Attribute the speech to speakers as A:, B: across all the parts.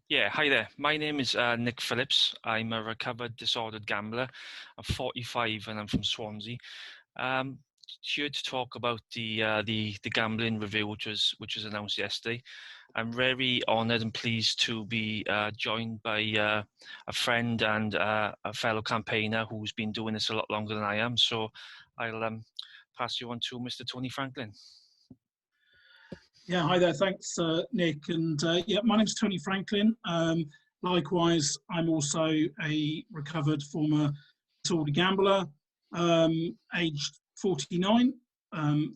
A: Yeah, hi there. My name is Nick Phillips. I'm a recovered disordered gambler. I'm 45 and I'm from Swansea. Um, Here to talk about the gambling review, which was announced yesterday. I'm very honoured and pleased to be joined by a friend and a fellow campaigner who's been doing this a lot longer than I am. So I'll pass you on to Mr. Tony Franklin.
B: Yeah, hi there. Thanks, Nick. And yeah, my name's Tony Franklin. Likewise, I'm also a recovered former disorder gambler, aged 49.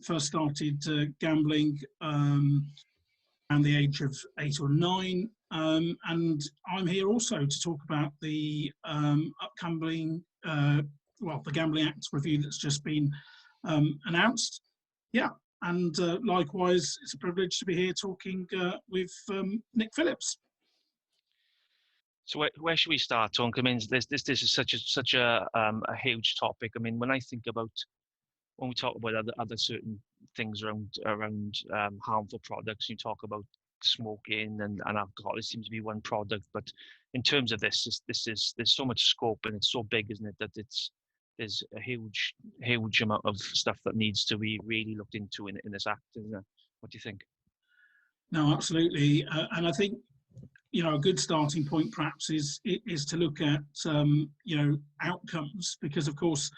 B: First started gambling around the age of 8 or 9. And I'm here also to talk about the upcoming, the Gambling Act review that's just been announced. Yeah, and likewise, it's a privilege to be here talking with Nick Phillips.
A: So where should we start, Tony? I mean, this is such a huge topic. I mean, when we talk about other certain things around harmful products, you talk about smoking and alcohol. It seems to be one product, but in terms of there's so much scope and it's so big, isn't it? That there's a huge amount of stuff that needs to be really looked into in this act, isn't it? What do you think?
B: No, absolutely, and I think a good starting point perhaps is to look at outcomes, because of course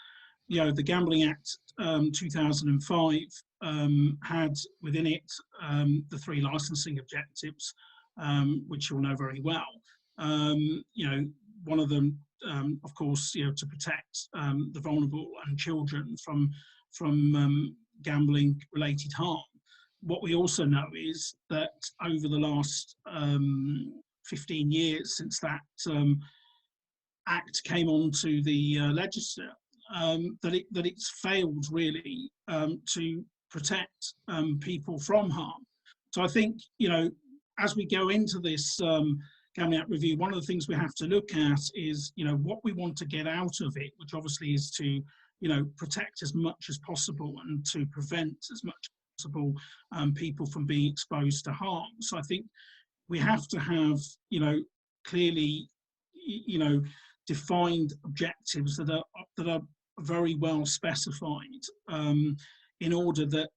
B: the Gambling Act 2005 had within it the 3 licensing objectives, which you'll know very well. One of them, of course, to protect the vulnerable and children from gambling-related harm. What we also know is that over the last 15 years since that act came onto the legislature, that it's failed really to protect people from harm. So I think as we go into this Gambling Act review, one of the things we have to look at is what we want to get out of it, which obviously is to protect as much as possible and to prevent as much as possible people from being exposed to harm. So I think we have to have clearly defined objectives that are very well specified, in order that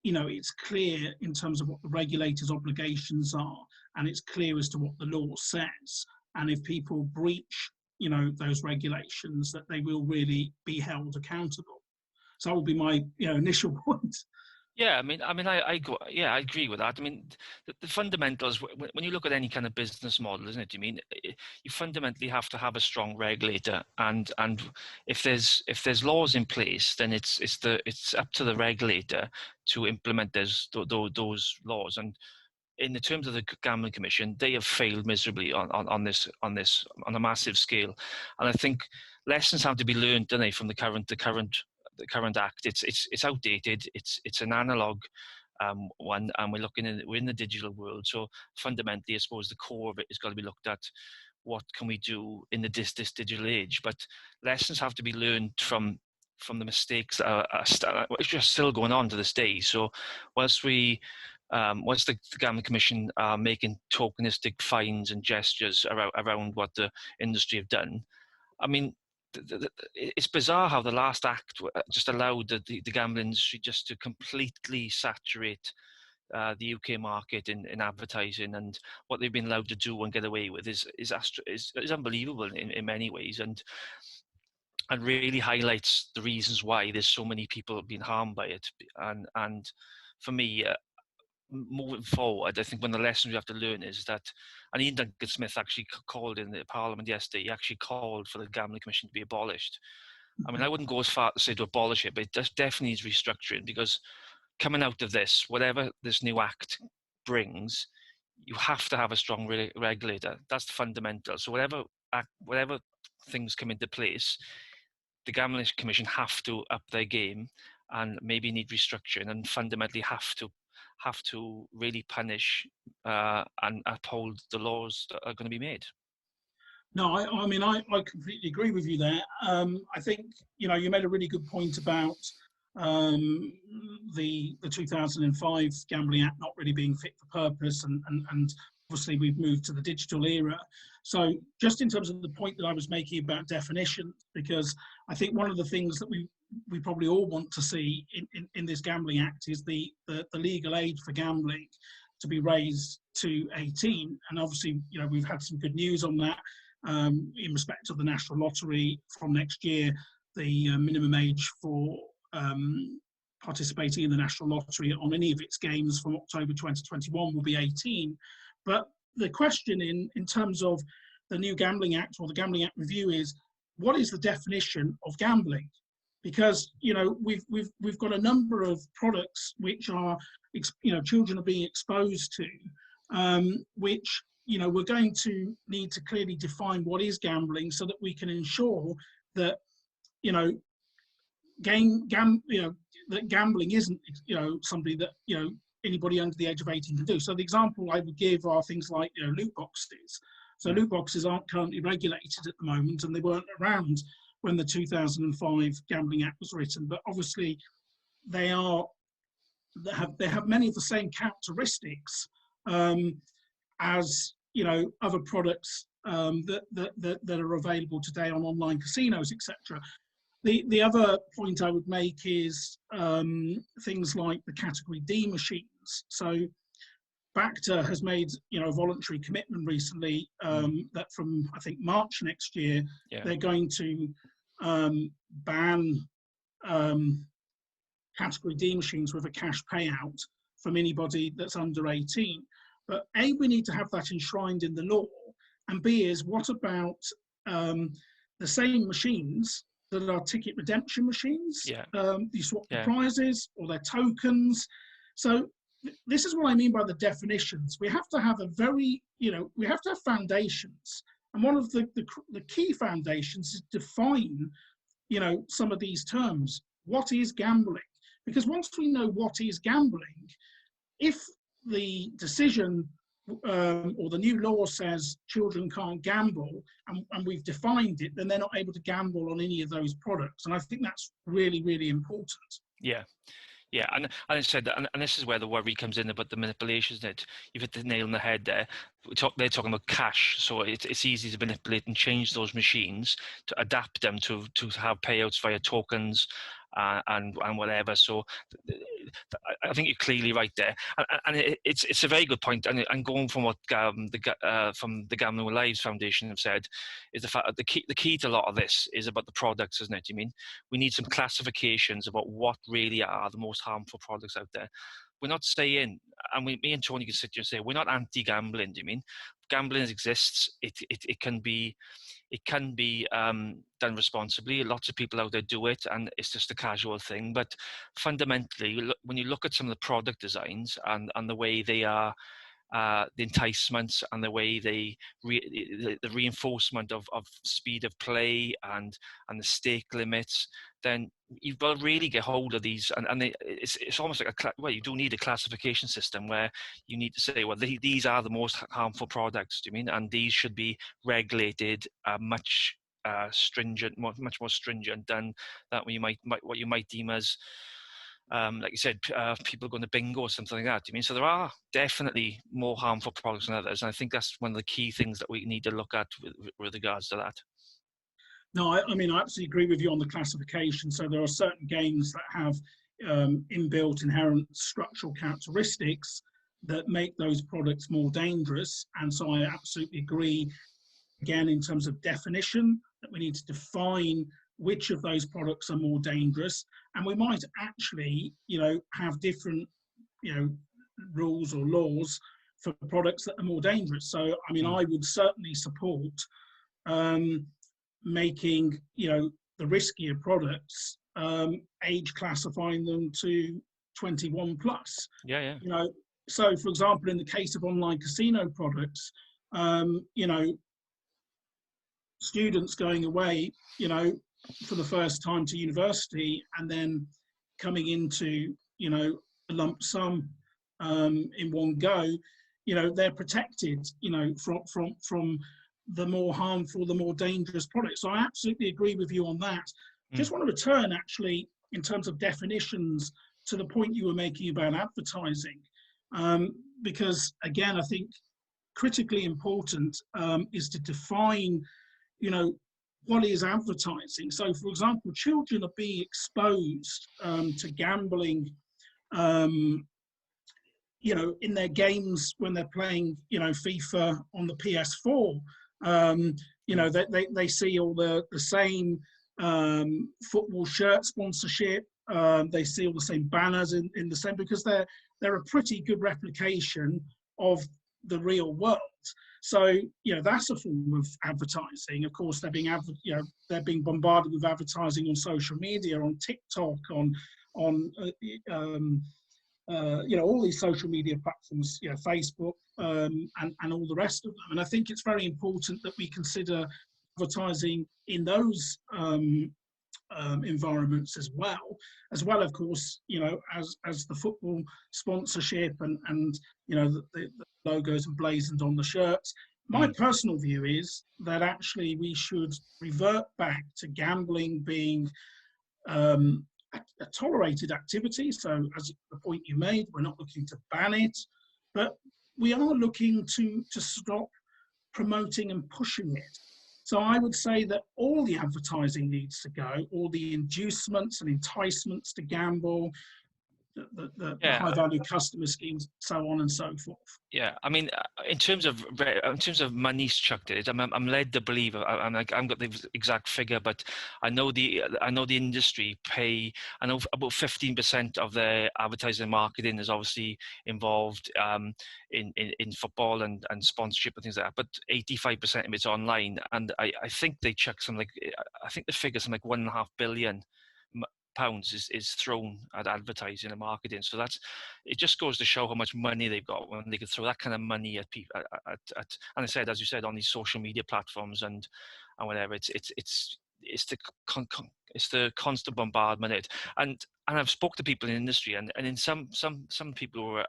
B: it's clear in terms of what the regulator's obligations are, and it's clear as to what the law says. And if people breach those regulations, that they will really be held accountable. So that will be my initial point.
A: Yeah, I agree with that. I mean, the fundamentals, when you look at any kind of business model, isn't it? I mean, you fundamentally have to have a strong regulator, and if there's laws in place, then it's up to the regulator to implement those laws. And in the terms of the Gambling Commission, they have failed miserably on this on a massive scale, and I think lessons have to be learned, don't they, from the current act. It's outdated. It's an analog one, and we're in the digital world. So fundamentally, I suppose the core of it has got to be looked at. What can we do in this digital age? But lessons have to be learned from the mistakes that are just still going on to this day. So whilst the Gambling Commission are making tokenistic fines and gestures around what the industry have done, I mean, it's bizarre how the last act just allowed the gambling industry just to completely saturate the UK market in advertising, and what they've been allowed to do and get away with is unbelievable in many ways, and really highlights the reasons why there's so many people being harmed by it. And for me, moving forward, I think one of the lessons we have to learn is that, and Ian Duncan Smith actually called in the Parliament yesterday, he actually called for the Gambling Commission to be abolished. I mean, I wouldn't go as far to say to abolish it, but it definitely needs restructuring, because coming out of this, whatever this new act brings, you have to have a strong regulator. That's the fundamental. So whatever things come into place, the Gambling Commission have to up their game and maybe need restructuring, and fundamentally have to really punish and uphold the laws that are going to be made.
B: No, I mean, I completely agree with you there. I think, you made a really good point about the 2005 Gambling Act not really being fit for purpose, and obviously we've moved to the digital era. So just in terms of the point that I was making about definition, because I think one of the things that we probably all want to see in this Gambling Act is the legal age for gambling to be raised to 18. And obviously, you know, we've had some good news on that in respect of the National Lottery. From next year, the minimum age for participating in the National Lottery on any of its games from October 2021 will be 18. But the question in terms of the new Gambling Act or the Gambling Act review is, what is the definition of gambling? Because, you know, we've got a number of products which are, you know, children are being exposed to, which, you know, we're going to need to clearly define what is gambling so that we can ensure that, you know, that gambling isn't, you know, something that, you know, anybody under the age of 18 can do. So the example I would give are things like, you know, loot boxes. So loot boxes aren't currently regulated at the moment, and they weren't around when the 2005 Gambling Act was written. But obviously, they have many of the same characteristics as, you know, other products that are available today on online casinos, etc. The other point I would make is things like the Category D machines. So BACTA has made, you know, a voluntary commitment recently that from, I think, March next year, they're going to ban Category D machines with a cash payout from anybody that's under 18. But A, we need to have that enshrined in the law, and B is, what about the same machines that are ticket redemption machines? You swap the prizes or their tokens. So this is what I mean by the definitions. We have to have a very, you know, we have to have foundations. And one of the key foundations is define, you know, some of these terms. What is gambling? Because once we know what is gambling, if the decision or the new law says children can't gamble, and we've defined it, then they're not able to gamble on any of those products. And I think that's really, really important.
A: Yeah, and I said that, and this is where the worry comes in about the manipulations. That you've hit the nail on the head there. They're talking about cash, so it's easy to manipulate and change those machines to adapt them to have payouts via tokens and whatever. So I think you're clearly right there, and it's a very good point. And going from what from the Gambling with Lives Foundation have said is the fact that the key to a lot of this is about the products, isn't it? I mean, we need some classifications about what really are the most harmful products out there. We're not saying, and me and Tony can sit here and say, we're not anti-gambling. Do you mean gambling exists? It can be done responsibly. Lots of people out there do it, and it's just a casual thing. But fundamentally, when you look at some of the product designs and the way they are, the enticements and the way the reinforcement of speed of play and the stake limits, then you've got to really get hold of these. And it's almost like you do need a classification system where you need to say, well, these are the most harmful products. Do you mean? And these should be regulated much much more stringent than that. What you might deem as like you said, people going to bingo or something like that. I mean, so there are definitely more harmful products than others, and I think that's one of the key things that we need to look at with regards to that.
B: No, I mean, I absolutely agree with you on the classification. So there are certain games that have inbuilt inherent structural characteristics that make those products more dangerous. And so I absolutely agree, again, in terms of definition, that we need to define which of those products are more dangerous. And we might actually, you know, have different, you know, rules or laws for products that are more dangerous. So, I mean, I would certainly support making, you know, the riskier products, age classifying them to 21 plus.
A: Yeah.
B: You know, so for example, in the case of online casino products, you know, students going away, you know, for the first time to university and then coming into, you know, a lump sum in one go, you know, they're protected, you know, from the more harmful, the more dangerous products. So I absolutely agree with you on that. Just want to return actually in terms of definitions to the point you were making about advertising, because again, I think critically important is to define, what is advertising. So, for example, children are being exposed to gambling, in their games when they're playing, FIFA on the PS4. They see all the same football shirt sponsorship. They see all the same banners in the same, because they're a pretty good replication of the real world. So that's a form of advertising. Of course, they're being bombarded with advertising on social media, on TikTok, on all these social media platforms, Facebook, and all the rest of them. And I think it's very important that we consider advertising in those environments as well, of course, as the football sponsorship and the logos emblazoned on the shirts. My personal view is that actually we should revert back to gambling being a tolerated activity. So, as the point you made, we're not looking to ban it, but we are looking to stop promoting and pushing it. So I would say that all the advertising needs to go, all the inducements and enticements to gamble, the high value customer schemes, so on and so forth.
A: Yeah, I mean, in terms of money's chucked at it, I'm led to believe. I'm got the exact figure, but I know the industry pay. I know about 15% of their advertising and marketing is obviously involved in football and sponsorship and things like that. But 85% of it's online, and I think they chuck I think the figure something like £1.5 billion is thrown at advertising and marketing. So it just goes to show how much money they've got when they can throw that kind of money at people. And I said, as you said, on these social media platforms and whatever, it's the constant bombardment. And I've spoke to people in the industry, and in some people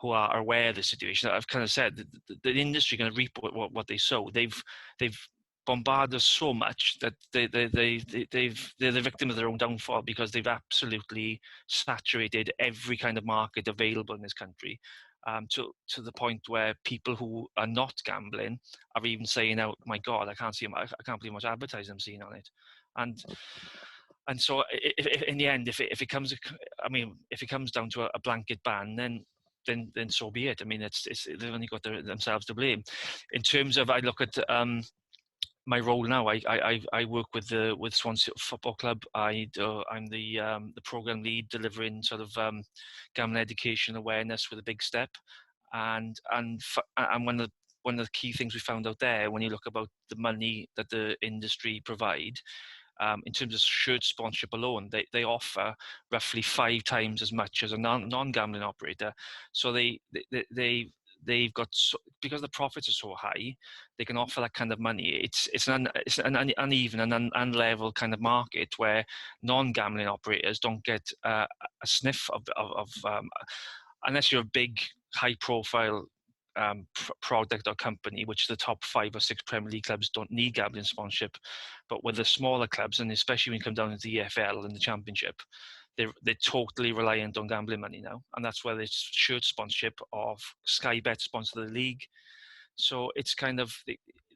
A: who are aware of the situation, I've kind of said that the industry going to reap what they sow. They've bombard us so much that they're the victim of their own downfall, because they've absolutely saturated every kind of market available in this country, to the point where people who are not gambling are even saying, "Oh my God, I can't believe how much advertising I'm seeing on it," and so if in the end, if it comes down to a blanket ban, then so be it. I mean, they've only got themselves to blame. In terms of, I look at my role now, I work with Swansea Football Club. I'm the program lead, delivering sort of gambling education awareness with a big step, and one of the key things we found out there, when you look about the money that the industry provide, in terms of shirt sponsorship alone, they offer roughly 5 times as much as a non-gambling operator. So they've got, because the profits are so high, they can offer that kind of money. It's an uneven and unlevel kind of market where non-gambling operators don't get a sniff of unless you're a big, high-profile product or company, which the top 5 or 6 Premier League clubs don't need gambling sponsorship. But with the smaller clubs, and especially when you come down to the EFL and the Championship, they're totally reliant on gambling money now, and that's where there's shirt sponsorship of Sky Bet sponsor the league. So it's kind of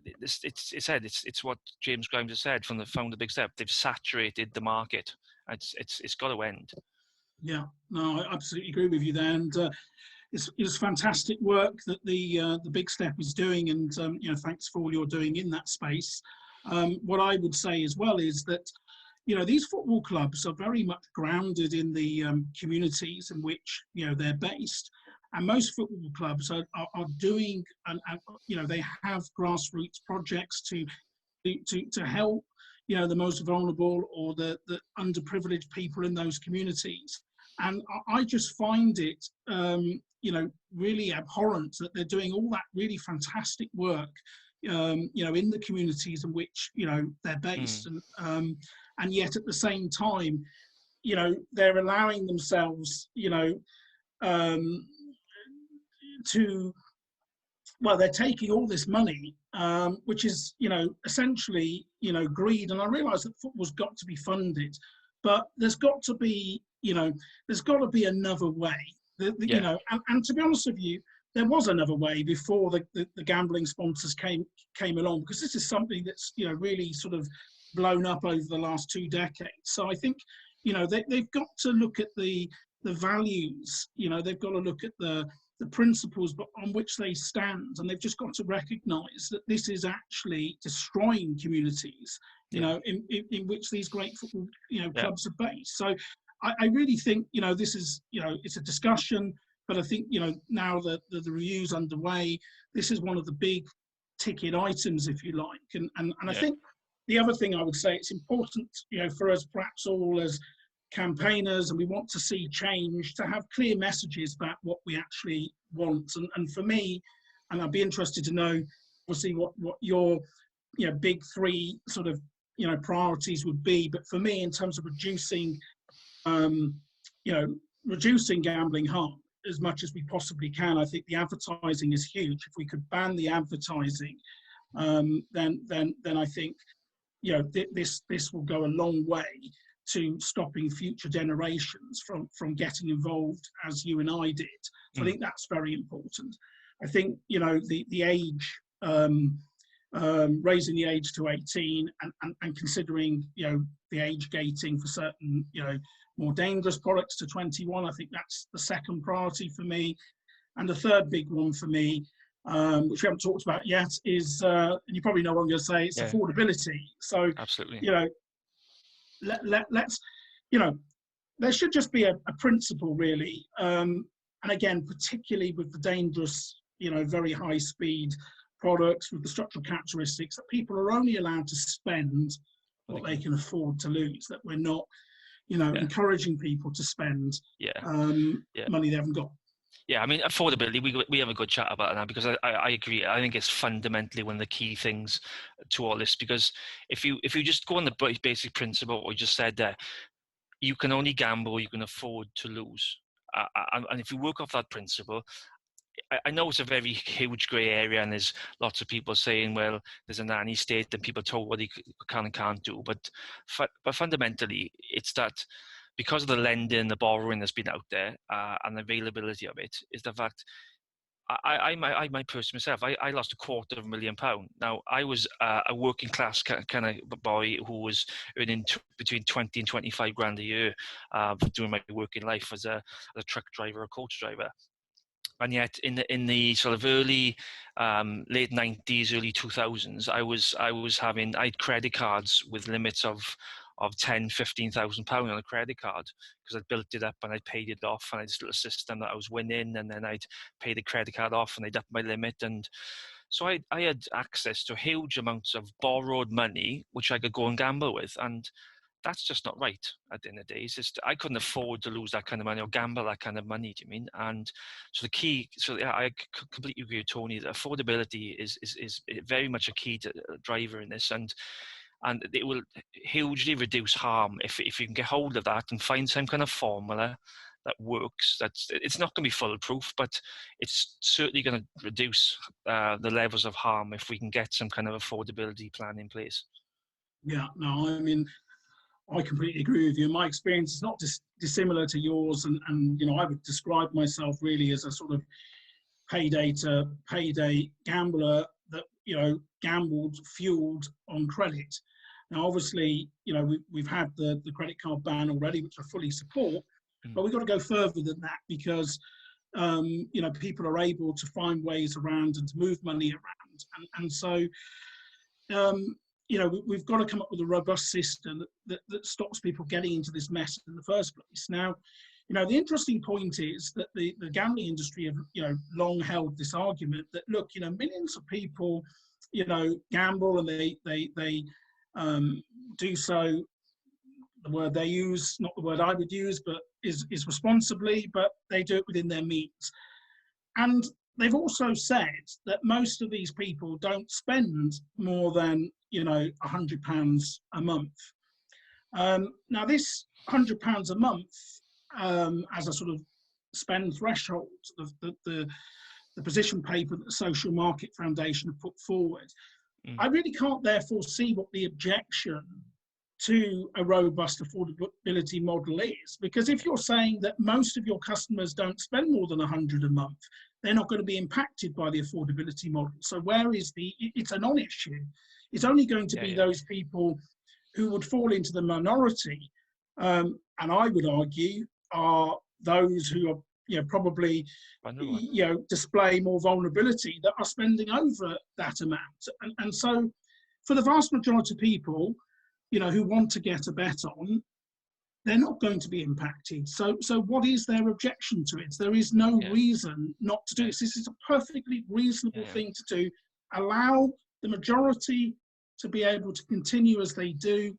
A: it's what James Grimes has said from the founder Big Step. They've saturated the market. It's got to end.
B: Yeah, no, I absolutely agree with you there, and it's fantastic work that the Big Step is doing, and thanks for all you're doing in that space. What I would say as well is that these football clubs are very much grounded in the communities in which they're based, and most football clubs are doing and they have grassroots projects to help the most vulnerable or the underprivileged people in those communities. And I just find it really abhorrent that they're doing all that really fantastic work in the communities in which they're based, and yet at the same time they're allowing themselves they're taking all this money, which is essentially greed. And I realise that football's got to be funded, but there's got to be another way. And to be honest with you, there was another way before the gambling sponsors came along, because this is something that's, you know, really sort of blown up over the last 2 decades. So I think, you know, they've got to look at the values, you know, they've got to look at the principles on which they stand, and they've just got to recognise that this is actually destroying communities, you know, in which these great football, you know, clubs are based. So I really think, you know, this is, you know, it's a discussion, but I think, you know, now that the review's underway, this is one of the big ticket items, if you like. And I think the other thing I would say, it's important, you know, for us perhaps all as campaigners, and we want to see change, to have clear messages about what we actually want. And for me, and I'd be interested to know, obviously, what your, you know, big 3 sort of, you know, priorities would be. But for me, in terms of reducing, you know, reducing gambling harm as much as we possibly can, I think the advertising is huge. If we could ban the advertising, then I think, you know, this will go a long way to stopping future generations from getting involved as you and I did. So I think that's very important. I think, you know, the age, raising the age to 18 and considering, you know, the age gating for certain, you know, more dangerous products to 21, I think that's the second priority for me. And the third big one for me, which we haven't talked about yet, is, and you probably know what I'm going to say, it's affordability. So,
A: absolutely,
B: you know, let's, you know, there should just be a principle, really. And again, particularly with the dangerous, you know, very high speed products with the structural characteristics, that people are only allowed to spend what they can afford to lose, that we're not, you know, encouraging people to spend money they haven't got.
A: Yeah, I mean, affordability, we have a good chat about that, because I agree. I think it's fundamentally one of the key things to all this, because if you just go on the basic principle, what we just said there, you can only gamble you can afford to lose. And if you work off that principle, I know it's a very huge grey area, and there's lots of people saying, well, there's a nanny state and people told what they can and can't do. But fundamentally, it's that because of the lending, the borrowing that's been out there, and the availability of it, is the fact. I my person myself, I lost £250,000. Now, I was a working class kind of boy who was earning between 20 and 25 grand a year during my working life as a truck driver, a coach driver. And yet, in the sort of early, late 90s, early 2000s, I had credit cards with limits of £10,000-15,000 on a credit card, because I'd built it up and I'd paid it off, and I had this little system that I was winning, and then I'd pay the credit card off and I'd up my limit. And so I had access to huge amounts of borrowed money, which I could go and gamble with. And that's just not right at the end of the day. It's just, I couldn't afford to lose that kind of money or gamble that kind of money, do you mean? And so I completely agree with Tony that affordability is very much a key driver in this, and it will hugely reduce harm if you can get hold of that and find some kind of formula that works. It's not going to be foolproof, but it's certainly going to reduce the levels of harm if we can get some kind of affordability plan in place. Yeah,
B: no, I mean, I completely agree with you. My experience is not dissimilar to yours, and you know, I would describe myself really as a sort of payday to payday gambler that, you know, gambled fueled on credit. Now, obviously, you know, we've had the credit card ban already, which I fully support, but we've got to go further than that, because you know, people are able to find ways around and to move money around, and so. You know, we've got to come up with a robust system that stops people getting into this mess in the first place. Now, you know, the interesting point is that the gambling industry have, you know, long held this argument that, look, you know, millions of people, you know, gamble, and they do so, the word they use, not the word I would use, but is responsibly, but they do it within their means. And they've also said that most of these people don't spend more than, you know, £100 a month. Now, this £100 a month as a sort of spend threshold, the position paper that the Social Market Foundation have put forward, I really can't therefore see what the objection to a robust affordability model is. Because if you're saying that most of your customers don't spend more than 100 a month, they're not going to be impacted by the affordability model. So where is it's a non-issue. It's only going to be those people who would fall into the minority, and I would argue are those who are probably display more vulnerability, that are spending over that amount. And so for the vast majority of people who want to get a bet on, they're not going to be impacted. So what is their objection to it? There is no reason not to do this. This is a perfectly reasonable thing to do. Allow the majority to be able to continue as they do,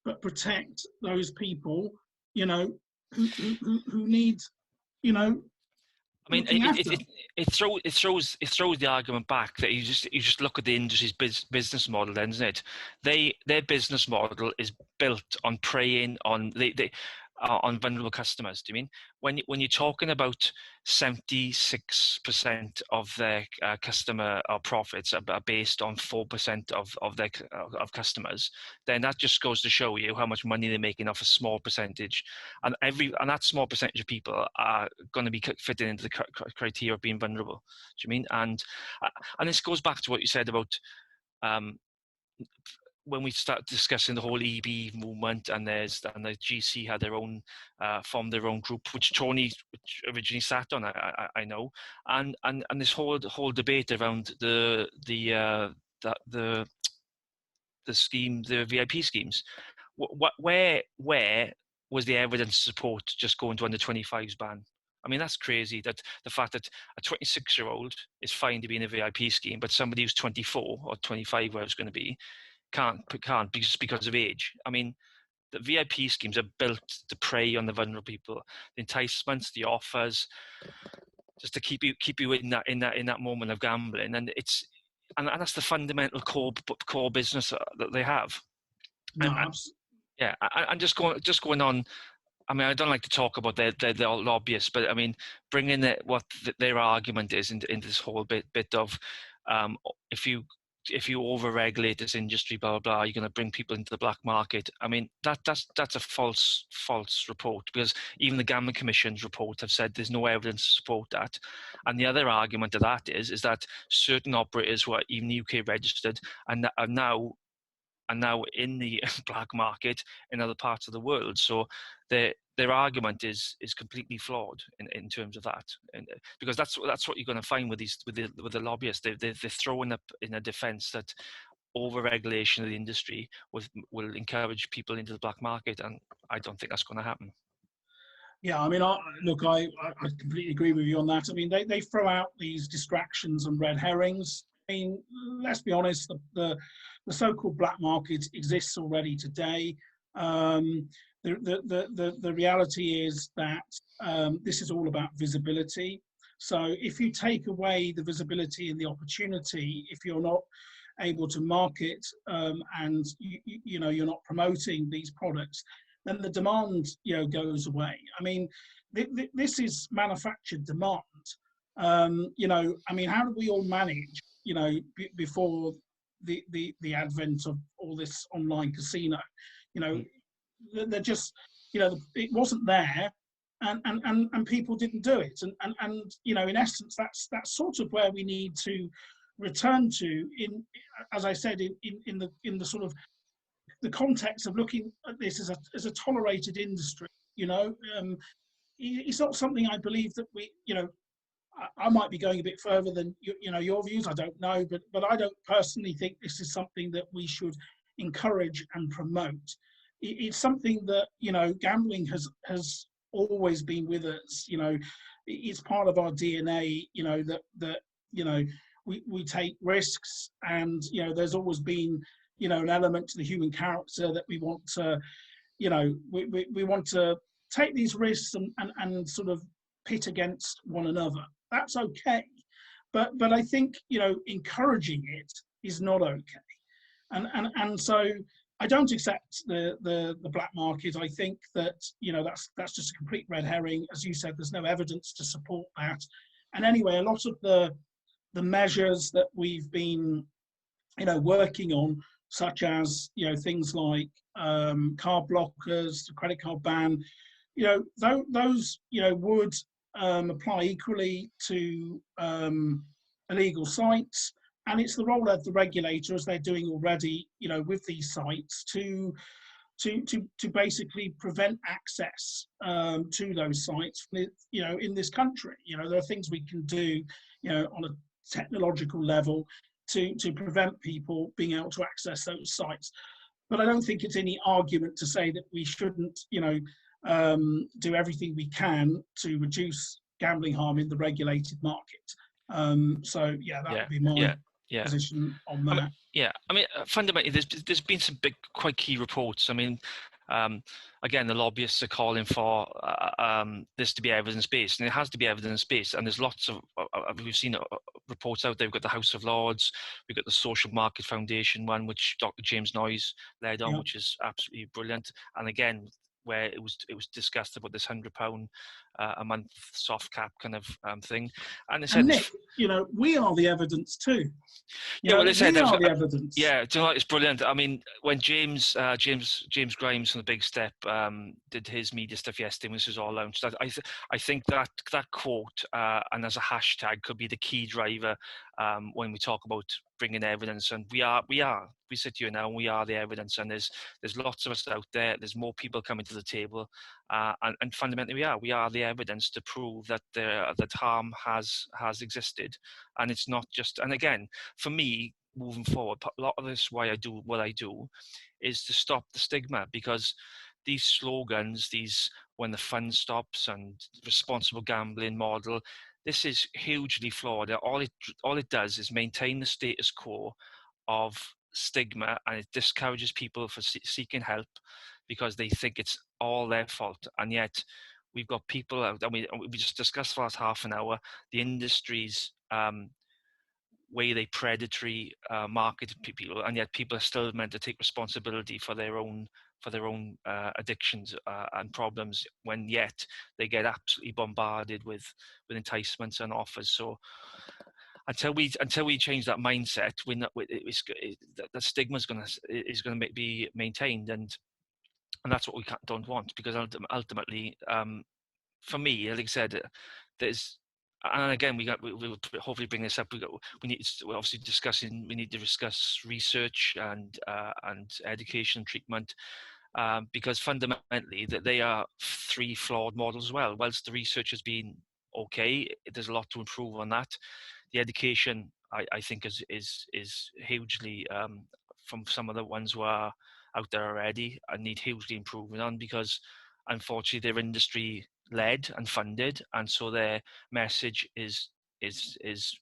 B: but protect those people, who need,
A: I mean, it throws the argument back that you just look at the industry's business model, then, isn't it? Their business model is built on preying on on vulnerable customers. Do you mean when you're talking about 76% of their customer profits are based on 4% of their customers, then that just goes to show you how much money they're making off a small percentage, and that small percentage of people are going to be fitting into the criteria of being vulnerable. Do you mean? And this goes back to what you said about when we start discussing the whole EB movement, and the GC had their own formed their own group, which Tony originally sat on, I know, and this whole debate around the scheme, the VIP schemes. Where was the evidence support just going to under 25s ban? I mean, that's crazy, that the fact that a 26-year-old is fine to be in a VIP scheme, but somebody who's 24 or 25, where it's going to be, can't just because of age. I mean, the VIP schemes are built to prey on the vulnerable people. The enticements, the offers, just to keep you in that moment of gambling, and that's the fundamental core business that they have.
B: No,
A: and just going on. I mean, I don't like to talk about their lobbyists, but I mean, bringing what their argument is into this whole bit of if you over-regulate this industry, blah blah blah, you're going to bring people into the black market. I mean, that's a false report, because even the Gambling Commission's report have said there's no evidence to support that. And the other argument of that is that certain operators who are even UK registered and are now in the black market in other parts of the world. So their argument is completely flawed in terms of that, and because that's what you're going to find with the lobbyists. They're throwing up in a defence that over-regulation of the industry will encourage people into the black market, and I don't think that's going to happen.
B: Yeah, I mean, I completely agree with you on that. I mean, they throw out these distractions and red herrings. I mean, let's be honest, the so-called black market exists already today. The reality is that this is all about visibility. So if you take away the visibility and the opportunity, if you're not able to market and you're not promoting these products, then the demand goes away. I mean, this is manufactured demand. I mean, how do we all manage before the advent of all this online casino? They're just, it wasn't there, and people didn't do it, and in essence, that's sort of where we need to return to, as I said, in the sort of the context of looking at this as a tolerated industry. It's not something I believe that we, I might be going a bit further than your views. I don't know, but I don't personally think this is something that we should encourage and promote. It's something that gambling has always been with us. It's part of our DNA. That we take risks, and there's always been an element to the human character that we want to we want to take these risks and sort of pit against one another. That's okay, but I think encouraging it is not okay, and so I don't accept the black market. I think that that's just a complete red herring. As you said, there's no evidence to support that. And anyway, a lot of the measures that we've been working on such as, things like card blockers, the credit card ban, those, would apply equally to illegal sites. And it's the role of the regulator, as they're doing already, with these sites, to basically prevent access to those sites, in this country. There are things we can do, on a technological level to prevent people being able to access those sites. But I don't think it's any argument to say that we shouldn't, do everything we can to reduce gambling harm in the regulated market. So yeah, that would be my position on that.
A: Fundamentally, there's been some big, quite key reports. Again, the lobbyists are calling for this to be evidence-based, and it has to be evidence-based. And there's lots of we've seen reports out there. We've got the House of Lords, we've got the Social Market Foundation one, which Dr. James Noyes led on, which is absolutely brilliant. And again, where it was discussed about this £100 a month soft cap kind of thing. And they said,
B: Nick, we are the evidence too.
A: We are
B: the evidence.
A: Yeah, do you know what? It's brilliant. When James Grimes from the Big Step did his media stuff yesterday, when this was all launched, I think that quote and as a hashtag could be the key driver when we talk about bringing evidence. And we sit here now and we are the evidence, and there's lots of us out there. There's more people coming to the table, and fundamentally we are the evidence to prove that that harm has existed. And it's not just, and again, for me, moving forward, a lot of this, why I do what I do, is to stop the stigma, because these slogans, when the fun stops and responsible gambling model, this is hugely flawed. All it does is maintain the status quo of stigma, and it discourages people from seeking help because they think it's all their fault. And yet we've got people out, and we just discussed for the last half an hour the industry's way they predatory market people, and yet people are still meant to take responsibility for their own addictions and problems, when yet they get absolutely bombarded with enticements and offers. So until we change that mindset, the stigma is going to be maintained, and that's what we don't want, because ultimately, for me, like I said, there's. And again, we will hopefully bring this up. We need to discuss research and education, treatment, because fundamentally that they are three flawed models as well. Whilst the research has been okay, there's a lot to improve on that. The education, I think, is hugely from some of the ones who are out there already and need hugely improvement on, because unfortunately they're industry led and funded, and so their message is there's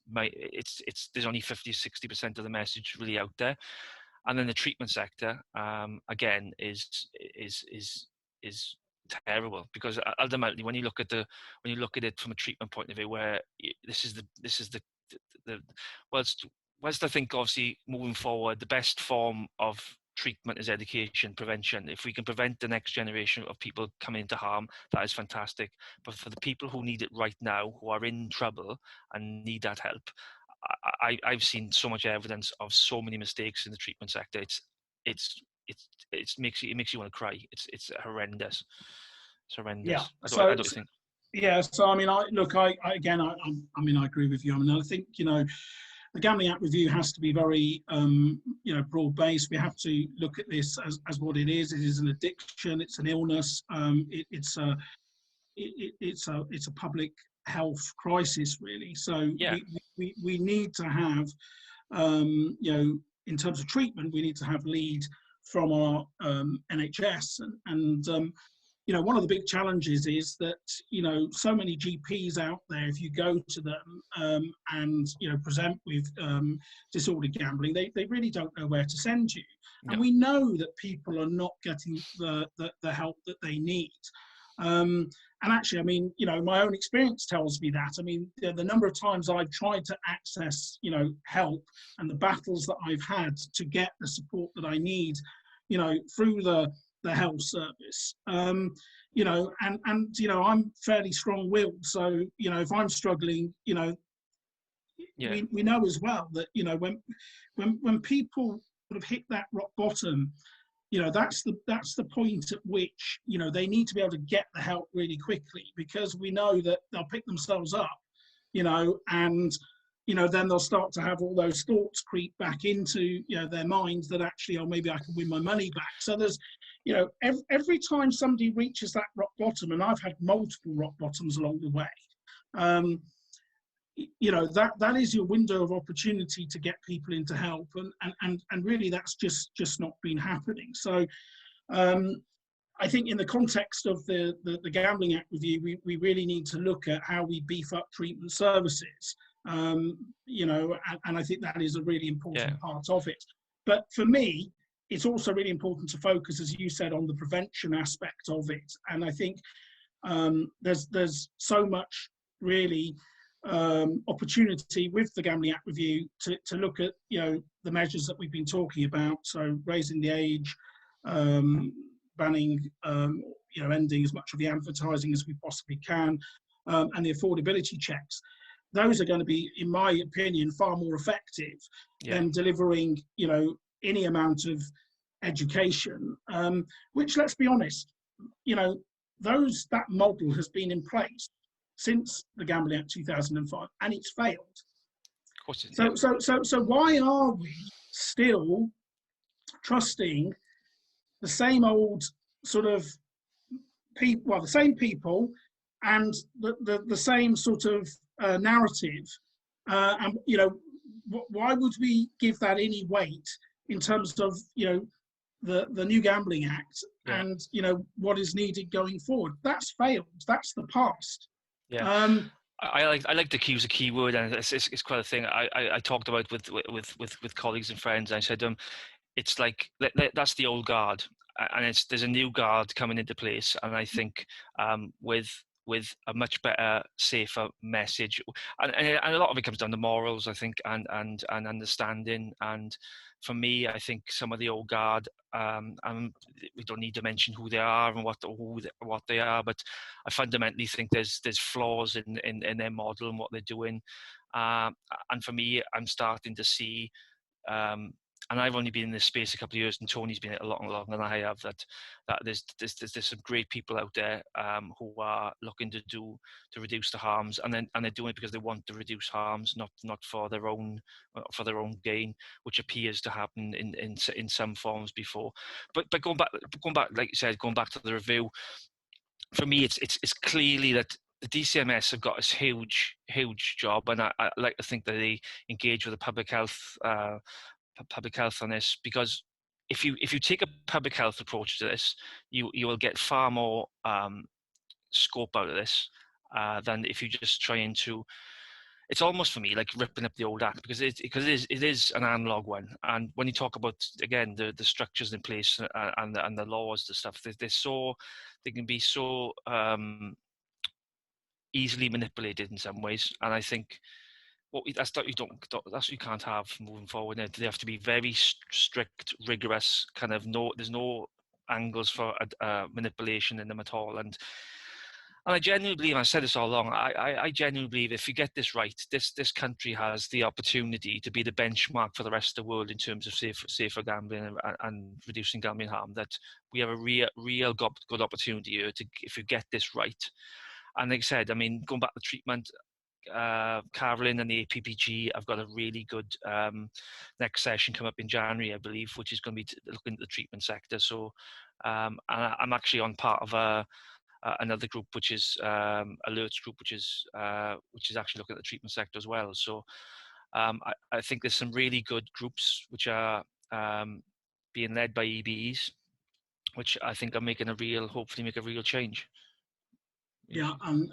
A: only 50-60% of the message really out there. And then the treatment sector again is terrible, because ultimately when you look at it from a treatment point of view, where this is the whilst I think obviously moving forward the best form of treatment is education, prevention. If we can prevent the next generation of people coming into harm, that is fantastic. But for the people who need it right now, who are in trouble and need that help, I've seen so much evidence of so many mistakes in the treatment sector. It makes you want to cry. It's horrendous. It's horrendous.
B: Yeah.
A: I don't think.
B: Yeah. So I agree with you. I think the Gambling Act review has to be very, broad-based. We have to look at this as what it is. It is an addiction. It's an illness. It's a public health crisis, really. So we need to have, in terms of treatment, we need to have lead from our NHS, and one of the big challenges is that, so many GPs out there, if you go to them and, present with disordered gambling, they really don't know where to send you. No. And we know that people are not getting the help that they need. And actually, my own experience tells me that. The number of times I've tried to access, help, and the battles that I've had to get the support that I need, through the health service, and I'm fairly strong-willed, so if I'm struggling, we know as well that when people of hit that rock bottom, that's the point at which, they need to be able to get the help really quickly, because we know that they'll pick themselves up, and, then they'll start to have all those thoughts creep back into, their minds that actually, oh, maybe I can win my money back. So there's, every time somebody reaches that rock bottom, and I've had multiple rock bottoms along the way, that is your window of opportunity to get people into help, and really that's just not been happening. So I think in the context of the Gambling Act review, we really need to look at how we beef up treatment services, and I think that is a really important part of it. But for me, it's also really important to focus, as you said, on the prevention aspect of it. And I think there's so much really opportunity with the Gambling Act review to look at the measures that we've been talking about. So raising the age, banning, ending as much of the advertising as we possibly can, and the affordability checks. Those are going to be, in my opinion, far more effective than delivering any amount of education, which, let's be honest, that model has been in place since the Gambling Act 2005, and it's failed.
A: Of course it,
B: so why are we still trusting the same old sort of people, well, the same people, and the same sort of narrative, and why would we give that any weight in terms of the new Gambling Act and what is needed going forward? That's failed. That's the past.
A: I like to use a keyword, and it's quite a thing I talked about with colleagues and friends. I said it's like that's the old guard, and there's a new guard coming into place, and I think with a much better, safer message, and a lot of it comes down to morals, I think, and understanding. And for me, I think some of the old guard, and we don't need to mention who they are and what they are, but I fundamentally think there's flaws in their model and what they're doing. And for me, I'm starting to see, and I've only been in this space a couple of years, and Tony's been in it a lot longer than I have, that there's some great people out there who are looking to reduce the harms, and they're doing it because they want to reduce harms, not for their own gain, which appears to happen in some forms before. But going back, like you said, going back to the review, for me, it's clearly that the DCMS have got this huge job, and I like to think that they engage with the public health on this, because if you take a public health approach to this, you will get far more scope out of this than if you just trying to. It's almost, for me, like ripping up the old act, because it is an analog one. And when you talk about, again, the structures in place and the laws, the stuff, they can be so easily manipulated in some ways. And I think that's what you can't have moving forward. They have to be very strict, rigorous, kind of there's no angles for manipulation in them at all. And I genuinely believe, I've said this all along, I genuinely believe if you get this right, this country has the opportunity to be the benchmark for the rest of the world in terms of safer gambling and reducing gambling harm. That we have a real good opportunity here if you get this right. And like I said, I mean, going back to treatment, Carolyn and the APPG, I've got a really good next session come up in January, I believe, which is going to be looking at the treatment sector. So and I'm actually on part of another group, which is Alerts group, which is actually looking at the treatment sector as well. So I think there's some really good groups which are being led by EBEs, which I think are hopefully make a real change.
B: Yeah, and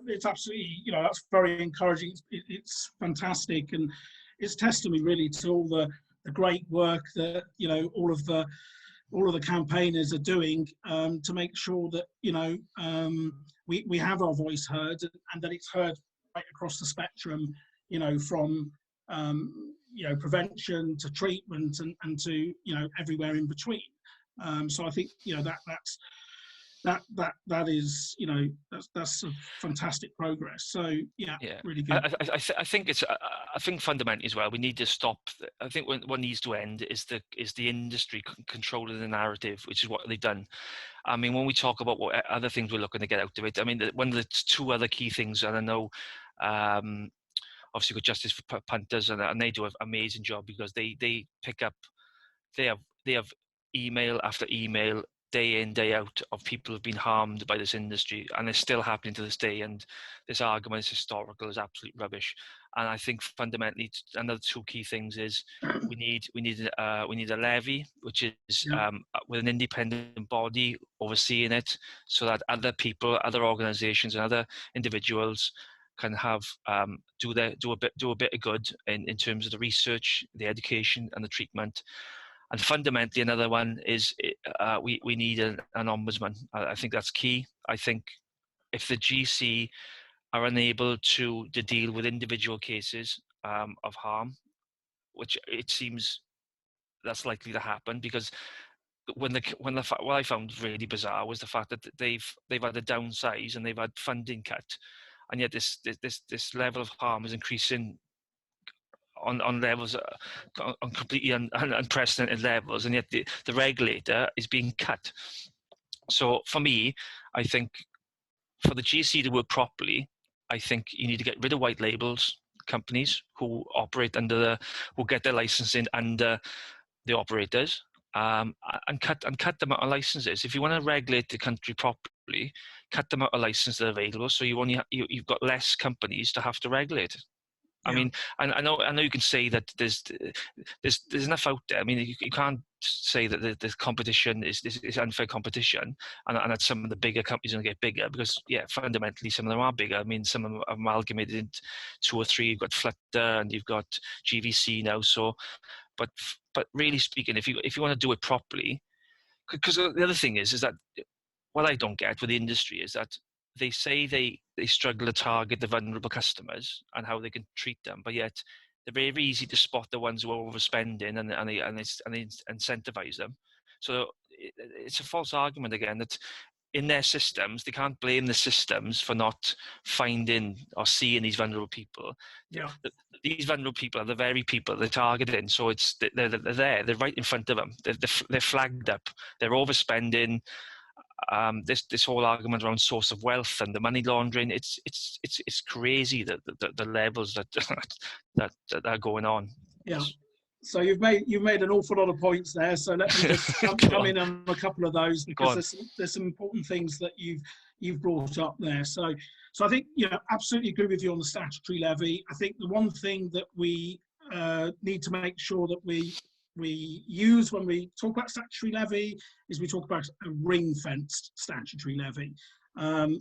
B: it's absolutely, that's very encouraging. It's fantastic, and it's testimony really to all the great work that all of the campaigners are doing to make sure that we have our voice heard, and that it's heard right across the spectrum, from prevention to treatment and to everywhere in between. So I think that's that is, you know, that's a fantastic progress. So yeah, really good.
A: I think it's I think fundamentally as well, we need to stop. I think what needs to end is the industry controlling the narrative, which is what they've done. I mean, when we talk about what other things we're looking to get out of it, I mean, one of the two other key things, and I know, obviously, with Justice for Punters, and they do an amazing job, because they pick up, they have email after email, day in, day out, of people who've been harmed by this industry, and it's still happening to this day. And this argument is historical, is absolute rubbish. And I think fundamentally, another two key things is we need a levy, which is with an independent body overseeing it, so that other people, other organisations, and other individuals can have do a bit of good in terms of the research, the education, and the treatment. And fundamentally, another one is we need an ombudsman. I think that's key. I think if the GC are unable to deal with individual cases of harm, which it seems that's likely to happen, because what I found really bizarre was the fact that they've had a downsize and they've had funding cut, and yet this level of harm is increasing on levels, on completely unprecedented levels, and yet the regulator is being cut. So for me, I think for the GC to work properly, I think you need to get rid of white labels companies who operate who get their licensing under the operators, and cut them out of licenses. If you want to regulate the country properly, cut them out of licenses that are available, so you've got less companies to have to regulate. I mean, I know you can say that there's enough out there. I mean, you can't say that the competition is unfair competition, and that some of the bigger companies are going to get bigger, because fundamentally some of them are bigger. I mean, some of them are amalgamated into 2 or 3. You've got Flutter and you've got GVC now. So, but really speaking, if you want to do it properly, because the other thing is that what I don't get with the industry is that they say they struggle to target the vulnerable customers and how they can treat them, but yet they're very easy to spot the ones who are overspending, and they incentivize them. So it's a false argument again, that in their systems, they can't blame the systems for not finding or seeing these vulnerable people.
B: Yeah.
A: These vulnerable people are the very people they're targeting. So they're there, they're right in front of them. They're flagged up. They're overspending. This whole argument around source of wealth and the money laundering, it's crazy, the levels that are going on.
B: Yeah. So you've made an awful lot of points there. So let me just come in on a couple of those, because there's some important things that you've brought up there. So I think, absolutely agree with you on the statutory levy. I think the one thing that we need to make sure that we use when we talk about statutory levy is we talk about a ring-fenced statutory levy.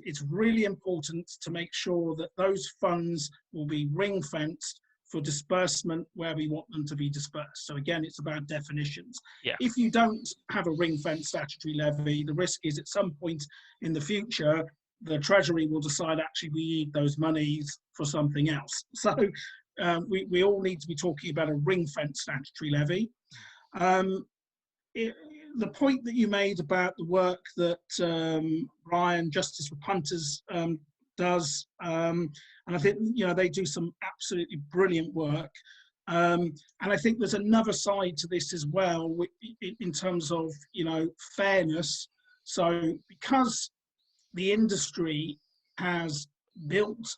B: It's really important to make sure that those funds will be ring-fenced for disbursement where we want them to be dispersed. So again, it's about definitions.
A: Yeah.
B: If you don't have a ring-fenced statutory levy, the risk is at some point in the future, the Treasury will decide actually we need those monies for something else. So we all need to be talking about a ring-fenced statutory levy. The point that you made about the work that Ryan, Justice for Punters, does, and I think they do some absolutely brilliant work. And I think there's another side to this as well, in terms of fairness. So because the industry has built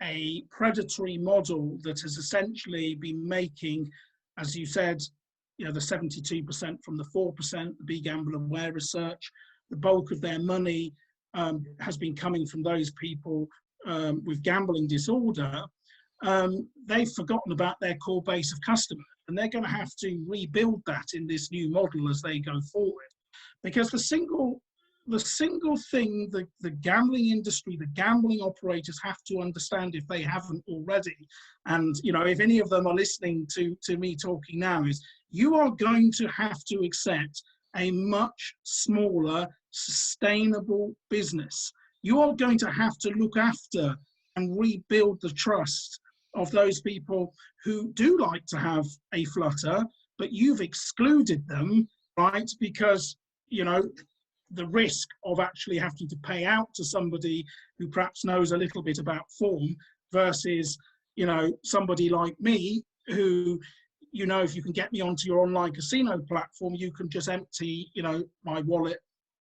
B: a predatory model that has essentially been making, as you said, the 72% from the 4%, the Be Gamble Aware research, the bulk of their money has been coming from those people with gambling disorder. They've forgotten about their core base of customers, and they're going to have to rebuild that in this new model as they go forward. Because the single thing the gambling industry, the gambling operators have to understand, if they haven't already, and if any of them are listening to me talking now, is you are going to have to accept a much smaller, sustainable business. You are going to have to look after and rebuild the trust of those people who do like to have a flutter, but you've excluded them, right? Because, the risk of actually having to pay out to somebody who perhaps knows a little bit about form versus, you know, somebody like me who, you know, if you can get me onto your online casino platform, you can just empty, you know, my wallet,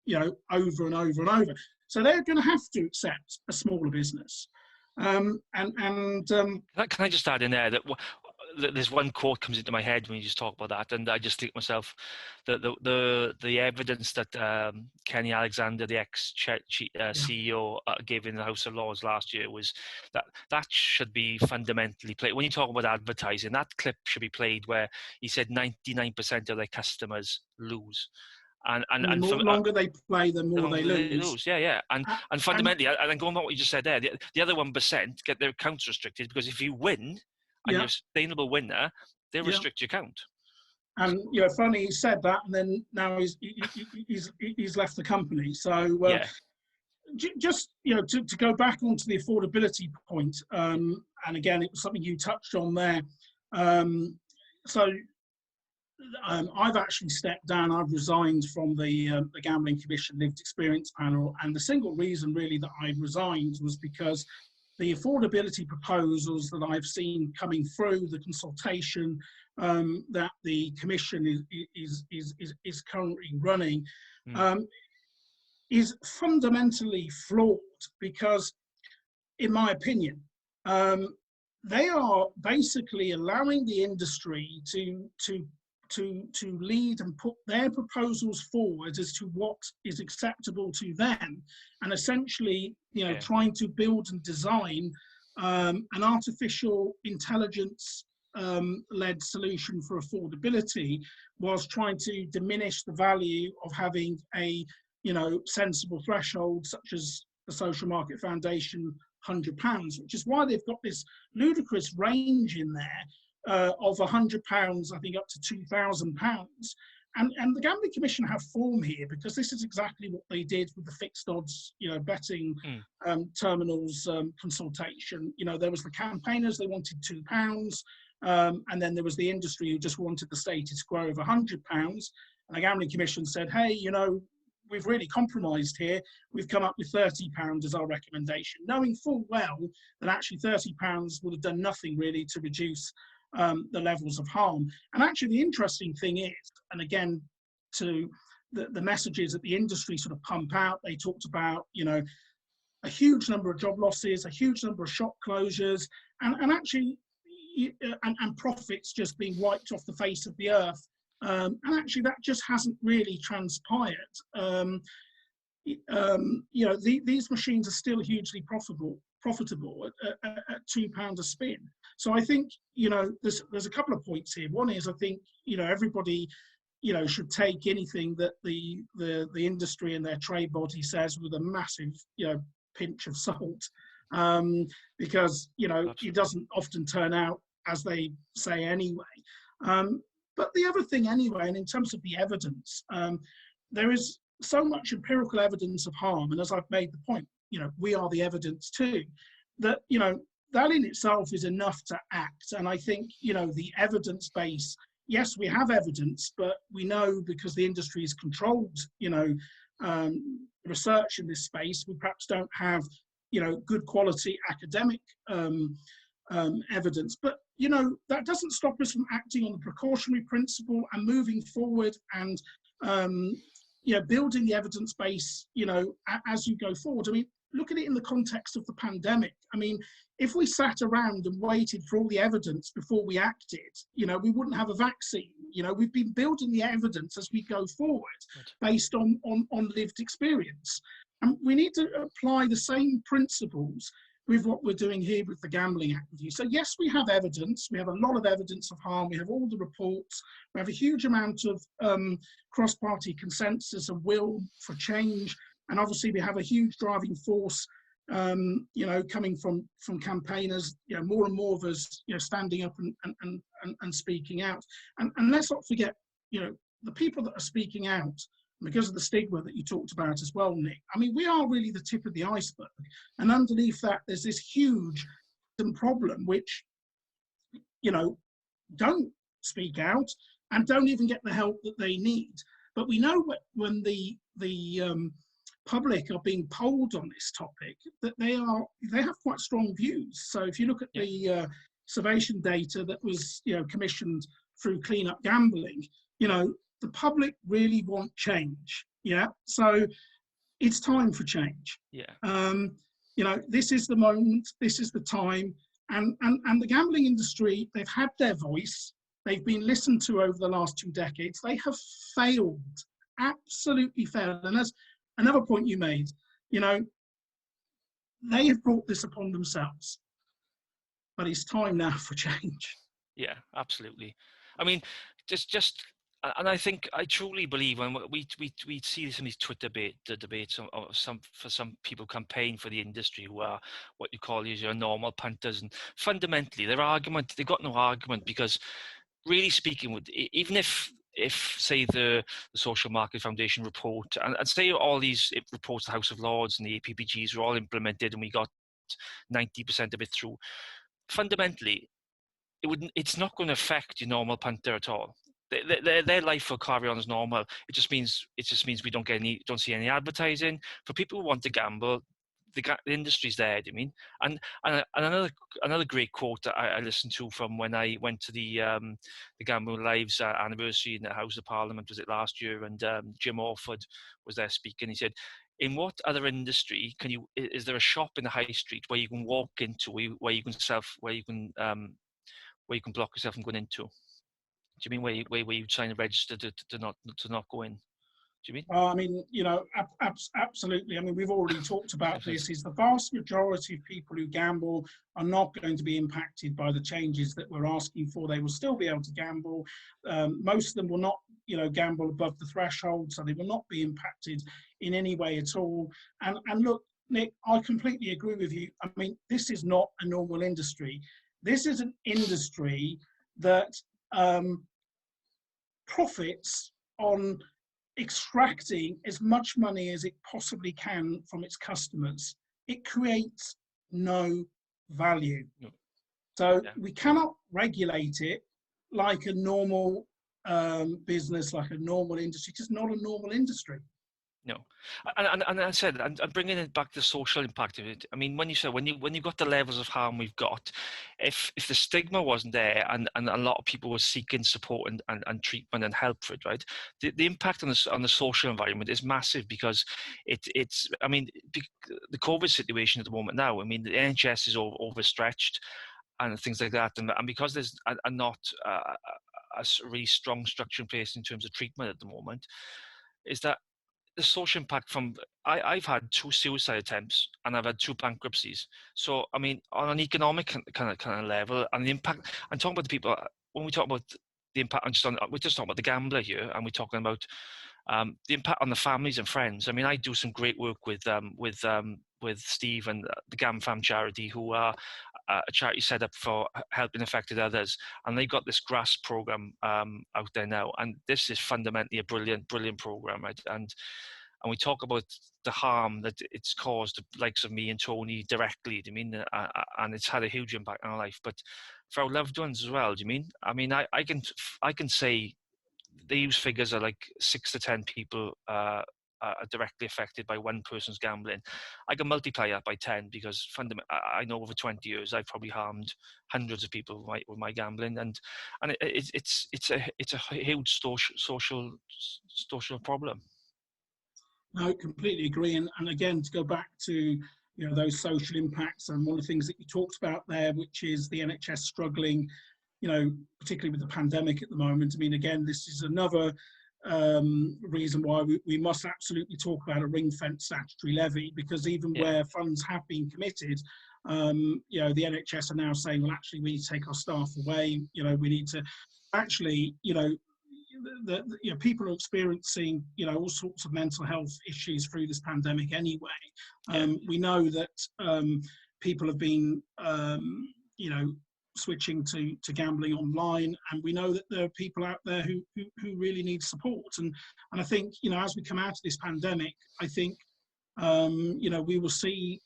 B: you know, over and over and over. So they're going to have to accept a smaller business.
A: Can I just add in there that there's one quote comes into my head when you just talk about that, and I just think to myself that the evidence that Kenny Alexander, the CEO, gave in the House of Lords last year was that should be fundamentally played. When you talk about advertising, that clip should be played where he said 99% of their customers lose. And
B: the longer they play, the more they lose.
A: Yeah. And fundamentally, and going on what you just said there, the other 1% get their accounts restricted, because if you win and you're a sustainable winner, they restrict your account.
B: And you know, funny he said that, and then now he's left the company. So just, you know, to go back onto the affordability point, and again, it was something you touched on there. I've actually stepped down. I've resigned from the Gambling Commission Lived Experience Panel, and the single reason really that I resigned was because the affordability proposals that I've seen coming through the consultation that the Commission is currently running is fundamentally flawed, because, in my opinion, they are basically allowing the industry to lead and put their proposals forward as to what is acceptable to them, and essentially, you know, trying to build and design an artificial intelligence led solution for affordability, whilst trying to diminish the value of having a, you know, sensible threshold such as the Social Market Foundation £100, which is why they've got this ludicrous range in there of £100, I think, up to £2,000. And the Gambling Commission have form here, because this is exactly what they did with the fixed odds, you know, betting terminals consultation. You know, there was the campaigners, they wanted £2, and then there was the industry who just wanted the status quo of £100. And the Gambling Commission said, hey, you know, we've really compromised here. We've come up with £30 as our recommendation, knowing full well that actually £30 would have done nothing really to reduce the levels of harm. And actually the interesting thing is, and again, to the messages that the industry sort of pump out, they talked about, you know, a huge number of job losses, a huge number of shop closures, and actually, and profits just being wiped off the face of the earth. And actually that just hasn't really transpired. You know, these machines are still hugely profitable at £2 a spin. So I think, you know, there's a couple of points here. One is, I think, you know, everybody, you know, should take anything that the industry and their trade body says with a massive, you know, pinch of salt, because, you know, it doesn't often turn out as they say anyway. But the other thing anyway, and in terms of the evidence, there is so much empirical evidence of harm, and as I've made the point, you know, we are the evidence too, that, you know, that in itself is enough to act. And I think, you know, the evidence base, yes, we have evidence, but we know, because the industry is controlled, you know, research in this space, we perhaps don't have, you know, good quality academic evidence. But, you know, that doesn't stop us from acting on the precautionary principle and moving forward and, you know, building the evidence base, you know, as you go forward. I mean, look at it in the context of the pandemic. I mean, if we sat around and waited for all the evidence before we acted, you know, we wouldn't have a vaccine. You know, we've been building the evidence as we go forward based on lived experience. And we need to apply the same principles with what we're doing here with the Gambling Act review. So yes, we have evidence. We have a lot of evidence of harm. We have all the reports. We have a huge amount of cross-party consensus and will for change. And obviously we have a huge driving force, you know, coming from campaigners, you know, more and more of us, you know, standing up and speaking out. And let's not forget, you know, the people that are speaking out, because of the stigma that you talked about as well, Nick. I mean, we are really the tip of the iceberg. And underneath that, there's this huge problem which, you know, don't speak out and don't even get the help that they need. But we know when the public are being polled on this topic, that they have quite strong views. So if you look at the surveyation data that was commissioned through Clean Up Gambling, the public really want change. Yeah, so it's time for change. Yeah, this is the moment, this is the time, and the gambling industry, they've had their voice. They've been listened to over the last 2 decades. They have failed, absolutely failed. And as another point you made, they have brought this upon themselves. But it's time now for change.
A: Yeah, absolutely. I mean, and I think I truly believe when we see some of these Twitter debates of some people campaign for the industry who are what you call your normal punters, and fundamentally they've got no argument, because really speaking, even if say the Social Market Foundation report and say all these reports, the House of Lords and the APPGs were all implemented and we got 90% of it through, fundamentally it's not going to affect your normal punter at all. Their life will carry on as normal. It just means we don't see any advertising for people who want to gamble. The industry's there. Do you mean? And another great quote that I listened to from when I went to the Gambling Lives anniversary in the House of Parliament, was it last year? And Jim Orford was there speaking. He said, "In what other industry is there a shop in the high street where you can walk into, where you can block yourself from going into? Do you mean where you sign a register to not go in? Do you mean?"
B: I mean, absolutely. I mean, we've already talked about this. Is the vast majority of people who gamble are not going to be impacted by the changes that we're asking for. They will still be able to gamble. Most of them will not, gamble above the threshold, so they will not be impacted in any way at all. And look, Nick, I completely agree with you. I mean, this is not a normal industry. This is an industry that profits on extracting as much money as it possibly can from its customers. It creates no value. No. So we cannot regulate it like a normal business, like a normal industry. It's not a normal industry.
A: No, and I said, and bringing it back to the social impact of it. I mean, when you got the levels of harm we've got, if the stigma wasn't there and a lot of people were seeking support and treatment and help for it, right? The impact on the social environment is massive, because it's I mean, the COVID situation at the moment now. I mean, the NHS is overstretched and things like that, and because there's not a really strong structure in place in terms of treatment at the moment, is that the social impact from I've had 2 suicide attempts and I've had 2 bankruptcies. So I mean, on an economic kind of level, and the impact, I'm talking about the people. When we talk about the impact, we're just talking about the gambler here, and we're talking about the impact on the families and friends. I mean, I do some great work with Steve and the Gam Fam charity, who are a charity set up for helping affected others, and they've got this grasp program out there now, and this is fundamentally a brilliant program, right? And we talk about the harm that it's caused the likes of me and Tony directly. Do you mean? And it's had a huge impact on our life, but for our loved ones as well. Do you mean? I mean, I can say they use figures are like 6 to 10 people are directly affected by one person's gambling. I can multiply that by 10, because I know over 20 years I've probably harmed hundreds of people with my gambling, and it's a huge social problem.
B: No, completely agree. And again, to go back to those social impacts, and one of the things that you talked about there, which is the NHS struggling, particularly with the pandemic at the moment. I mean, again, this is another reason why we must absolutely talk about a ring-fenced statutory levy, because even where funds have been committed, the NHS are now saying, well, actually, we need to take our staff away. We need to actually, people are experiencing, all sorts of mental health issues through this pandemic anyway. We know that people have been, switching to gambling online, and we know that there are people out there who really need support. And I think, as we come out of this pandemic, I think, we will see,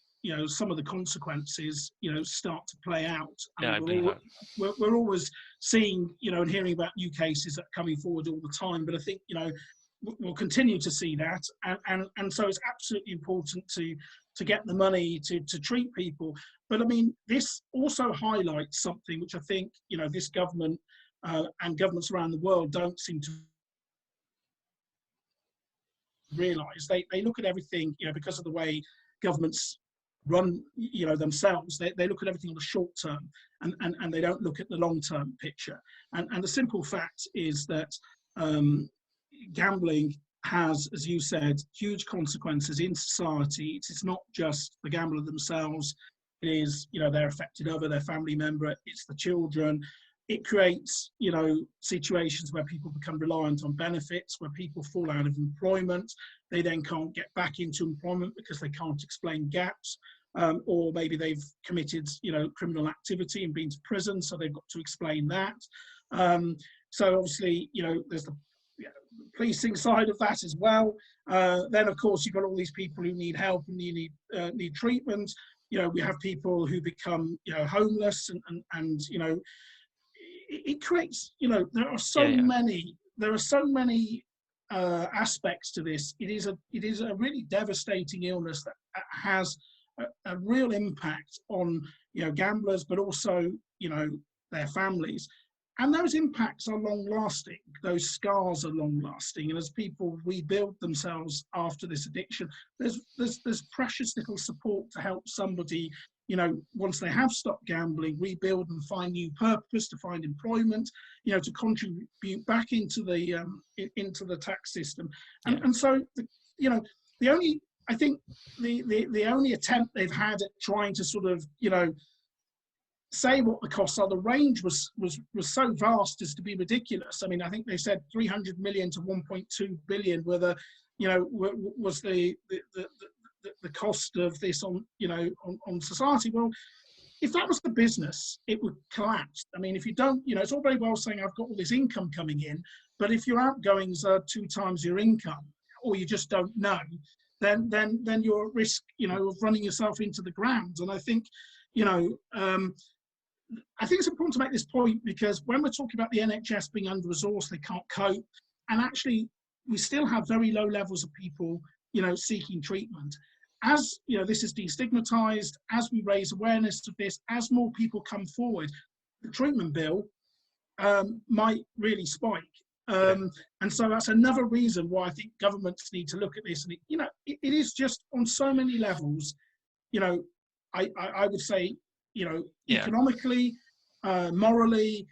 B: some of the consequences, start to play out. And we're always seeing, and hearing about new cases that are coming forward all the time. But I think, we'll continue to see that, and so it's absolutely important to get the money to treat people. But I mean, this also highlights something which I think, you know, this government and governments around the world don't seem to realise. They look at everything, you know, because of the way governments run, you know, themselves. They look at everything on the short term, and they don't look at the long term picture. And the simple fact is that gambling has, as you said, huge consequences in society. It's not just the gambler themselves. It is, you know, their affected other, their family member. It's the children. It creates, you know, situations where people become reliant on benefits, where people fall out of employment. They then can't get back into employment because they can't explain gaps, or maybe they've committed, you know, criminal activity and been to prison, so they've got to explain that. So obviously, you know, there's the policing side of that as well. Then, of course, you've got all these people who need help and you need treatment. You know, we have people who become, you know, homeless, and you know, it creates, you know, there are so many aspects to this. It is a really devastating illness that has a real impact on, you know, gamblers, but also, you know, their families. And those impacts are long lasting, those scars are long lasting. And as people rebuild themselves after this addiction, there's precious little support to help somebody, you know, once they have stopped gambling, rebuild and find new purpose, to find employment, you know, to contribute back into the tax system. And so, you know, I think the only attempt they've had at trying to sort of, you know, say what the costs are, the range was so vast as to be ridiculous. I mean, I think they said 300 million to 1.2 billion were the, you know, was the cost of this on, you know, on society. Well, if that was the business, it would collapse. I mean, if you don't, you know, it's all very well saying I've got all this income coming in, but if your outgoings are 2 times your income, or you just don't know, then you're at risk, you know, of running yourself into the ground. And I think, you know, I think it's important to make this point, because when we're talking about the NHS being under-resourced, they can't cope, and actually we still have very low levels of people, you know, seeking treatment. As, you know, this is destigmatized, as we raise awareness of this, as more people come forward, the treatment bill might really spike. And so that's another reason why I think governments need to look at this. And, you know, it is just on so many levels, you know, I would say, you know, economically, morally,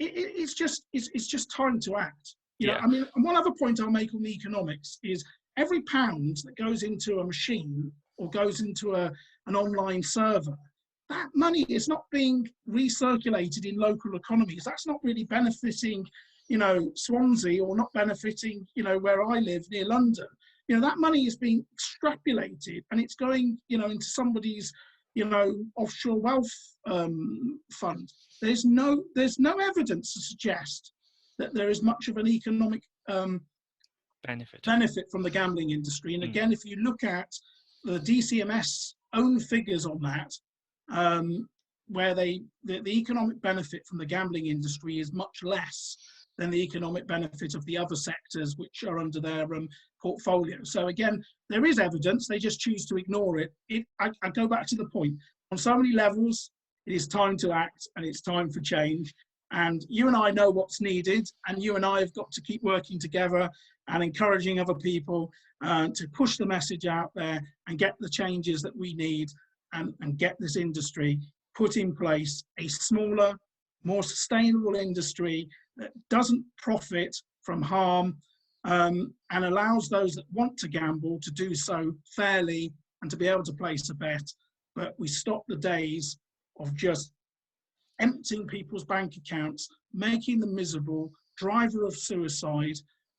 B: it's just time to act. You know, I mean, and one other point I'll make on the economics is every pound that goes into a machine or goes into an online server, that money is not being recirculated in local economies. That's not really benefiting, you know, Swansea, or not benefiting, you know, where I live near London. You know, that money is being extrapolated and it's going, you know, into somebody's, you know, offshore wealth fund. There's no evidence to suggest that there is much of an economic benefit from the gambling industry. And again, if you look at the DCMS own figures on that, where the economic benefit from the gambling industry is much less than the economic benefit of the other sectors which are under their portfolio. So again, there is evidence, they just choose to ignore it. I go back to the point, on so many levels, it is time to act and it's time for change. And you and I know what's needed, and you and I have got to keep working together and encouraging other people to push the message out there and get the changes that we need, and get this industry put in place, a smaller, more sustainable industry that doesn't profit from harm, and allows those that want to gamble to do so fairly and to be able to place a bet. But we stop the days of just emptying people's bank accounts, making them miserable, driver of suicide.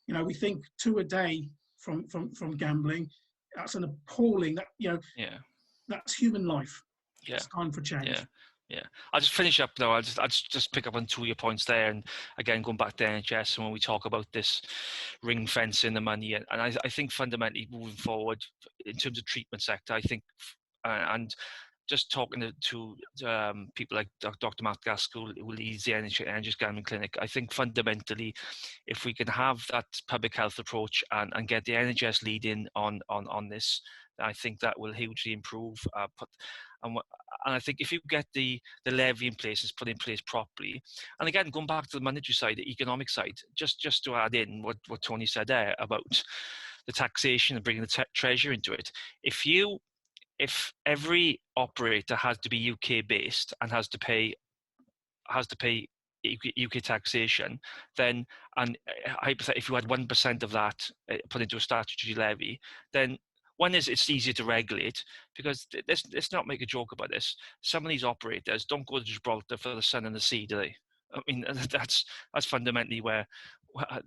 B: You know, we think 2 a day from gambling. That's an appalling, that, you know, that's human life. It's time for change.
A: I'll just finish up though. I'll just pick up on 2 of your points there, and again going back to NHS, and when we talk about this ring fencing the money, and I think fundamentally moving forward in terms of treatment sector, I think and just talking to people like Dr. Matt Gaskell, who leads the Energy Gambling Clinic, I think fundamentally, if we can have that public health approach and get the NHS leading on this, I think that will hugely improve. And I think if you get the levy in place, it's put in place properly, and again, going back to the monetary side, the economic side, just to add in what Tony said there about the taxation and bringing the treasury into it. If every operator has to be UK based and has to pay UK taxation, then, and if you had 1% of that put into a statutory levy, then one is it's easier to regulate, because let's not make a joke about this. Some of these operators don't go to Gibraltar for the sun and the sea, do they? I mean, that's fundamentally where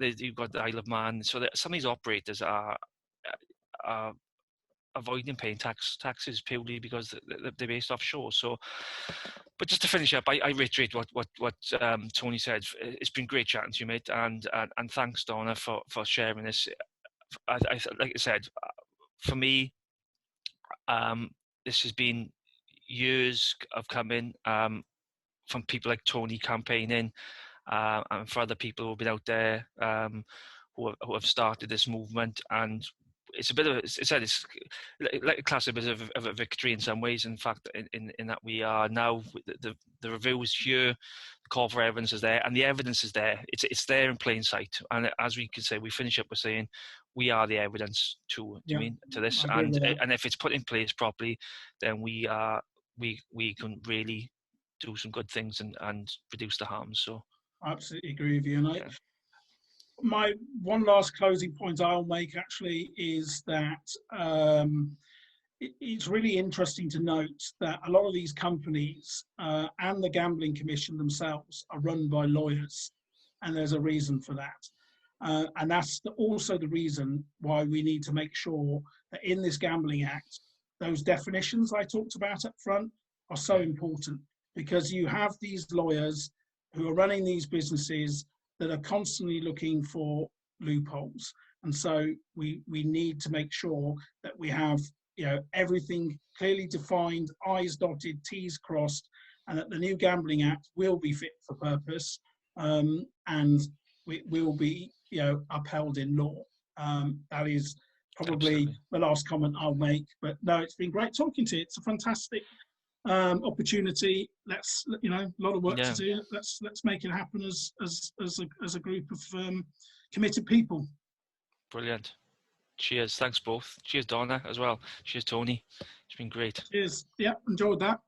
A: you've got the Isle of Man. So that some of these operators are avoiding paying taxes purely because they're based offshore. So, but just to finish up, I reiterate what Tony said. It's been great chatting to you, mate, and thanks, Donna, for sharing this. Like I said, for me, this has been years of coming from people like Tony campaigning, and for other people who've been out there who have started this movement. And it's a bit of, it's like a classic bit of a victory in some ways. In fact, in that we are now, the review is here, the call for evidence is there, and the evidence is there. It's there in plain sight. And as we could say, we finish up with saying, we are the evidence to this, and if it's put in place properly, then we can really do some good things and reduce the harms. So
B: I absolutely agree with you. And my one last closing point I'll make actually is that it's really interesting to note that a lot of these companies and the Gambling Commission themselves are run by lawyers, and there's a reason for that. And that's also the reason why we need to make sure that in this Gambling Act, those definitions I talked about up front are so important, because you have these lawyers who are running these businesses that are constantly looking for loopholes. And so we need to make sure that we have everything clearly defined, I's dotted, T's crossed, and that the new Gambling Act will be fit for purpose, and we will be upheld in law. That is probably the last comment I'll make. But no, it's been great talking to you. It's a fantastic opportunity. Let's a lot of work to do. Let's make it happen as a group of committed people.
A: Brilliant. Cheers. Thanks both. Cheers, Donna, as well. Cheers, Tony. It's been great.
B: Cheers. Yeah, enjoyed that.